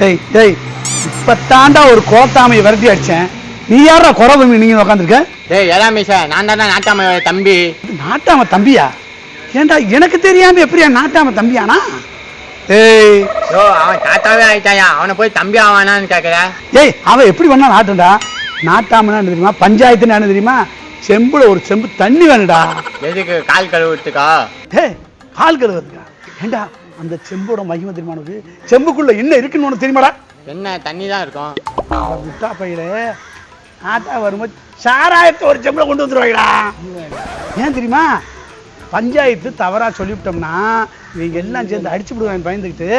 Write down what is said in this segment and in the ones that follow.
ஏய் ஏய் இப்போ தாண்டா ஒரு கோத்தாமையை விரட்டி அடித்தேன். நீ யாரா குறவு நீங்கள் உட்காந்துருக்க? டேய் எதா மீச, நான் தானே நாட்டாம தம்பி. நாட்டாம தம்பியா? ஏண்டா எனக்கு தெரியாம எப்படியா நாட்டாம தம்பியானா? ஏய் யோ அவன் தாத்தாவே ஆயிட்டாயா, அவனை போய் தம்பி ஆவானான்னு கேட்குற? ஏய் அவன் எப்படி வேணா நாட்டுண்டா. நாட்டாமனா என்ன தெரியுமா? பஞ்சாயத்துன்னு என்ன தெரியுமா? செம்புல ஒரு செம்பு தண்ணி வேணுடா. எதுக்கு? கால் கழுவுறதுக்கா? ஏய் கால் கழுவுறதுக்கா? ஏண்டா அந்த செம்போட மகிமை தெரியுமா உனக்கு? செம்புக்குள்ள என்ன இருக்குன்னு உனக்கு தெரியுமாடா? என்ன தண்ணி தான் இருக்கும். விட்டா பையில ஆட்டா வரும்போது சாராயத்தை ஒரு செம்புல கொண்டு வந்துருவாங்கடா. ஏன் தெரியுமா? பஞ்சாயத்து தவறா சொல்லிவிட்டோம்னா இவங்க எல்லாம் சேர்ந்து அடிச்சு விடுவாங்க. பயந்துக்கிட்டு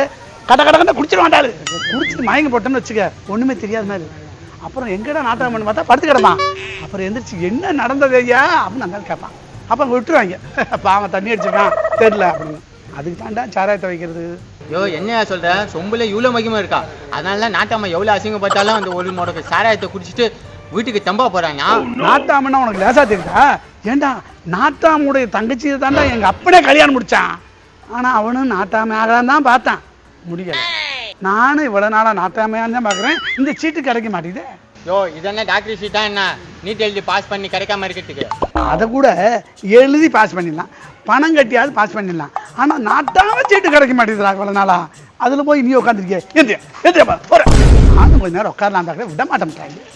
கட்ட கட்ட கட்ட குடிச்சிருவாண்டாரு. குடிச்சிட்டு மயங்கி போட்டோம்னு வச்சுக்க, ஒண்ணுமே தெரியாத மாதிரி. அப்புறம் எங்கடா நாட்டாமன்னு பார்த்தா படுத்து கிடப்பான். அப்புறம் எந்திரிச்சு என்ன நடந்தது ஐயா அப்படின்னு அந்த கேட்பான். அப்போ விட்டுருவாங்க. பாவன் தண்ணி அடிச்சிருக்கான் தெரியல அப்படின்னு. அதுக்கு தாண்டா சாராயத்தை வைக்கிறது. யோ என்னையா சொல்ற? சொம்புல இவ்வளோ மகிமை இருக்கா? அதனால நாட்டாம எவ்வளோ அசிங்கப்பட்டாலும் அந்த ஒரு முடக்கு சாராயத்தை குடிச்சிட்டு வீட்டுக்கு தம்பா போறாங்க. நாட்டாமன்னா உனக்கு லேசா தெரியுதா? ஏண்டா நாட்டாமுடைய தங்கச்சியை தாண்டா எங்க அப்பனே கல்யாணம் முடிச்சான். ஆனா அவனும் நாட்டாமை ஆகலாம் தான் பார்த்தான், முடியல. நானும் இவ்வளவு நாளா நாட்டாமையான்னு தான் பாக்குறேன். இந்த சீட்டு கிடைக்க மாட்டேங்குது. யோ இதென்ன டாக்டர் சீட்டா என்ன? நீட் எழுதி பாஸ் பண்ணி கிடைக்காம இருக்கிறதுக்கு? அதை கூட எழுதி பாஸ் பண்ணிடலாம், பணம் கட்டியாவது பாஸ் பண்ணிடலாம். ஆனா நாட்டாம சீட்டு கிடைக்க மாட்டேங்குதுடா இவ்வளவு நாளா. அதுல போய் நீ உட்காந்துருக்கிய எந்திரியா போற. நானும் கொஞ்ச நேரம் உட்காரலாம் பார்க்குறேன், விட மாட்டேன்.